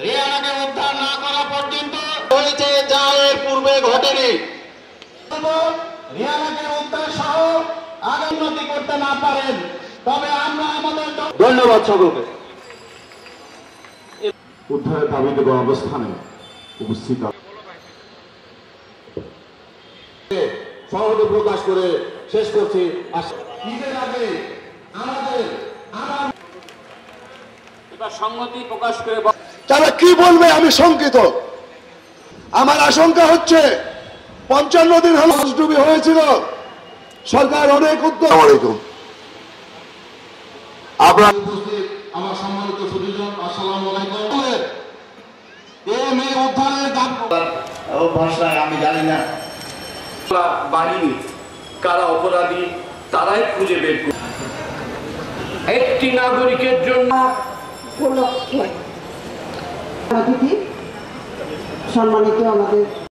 রিয়ানাকে উদ্ধার না করা পর্যন্ত হয়েছে যা এর পূর্বে ঘটেনি। রিয়ানাকে উদ্ধার সহ আগে উন্নতি করতে না পারেন তবে আমরা আমাদের ধন্যবাদ সকলকে। উদ্ধারের দাবি দেব অবস্থানে উপস্থিত সহজে প্রকাশ করে শেষ করছি। ঈদের আগে আমাদের সংহতি প্রকাশ করে তারা কি বলবে আমি শঙ্কিত। আমার আশঙ্কা হচ্ছে 55 দিন হল ডুবি হয়েছিল, সরকার অনেক উদ্যোগ। আপনার উপস্থিত আমার সম্মানিত সুধীজন, আসসালামু আলাইকুম। এই মেয়ে উদ্ধারের ভাষায় আমি জানি না বাহিনী কারা অপরাধী তারাই খুঁজে বের করবে। একটি নাগরিকের জন্য উপলক্ষে সম্মানিত আমাদের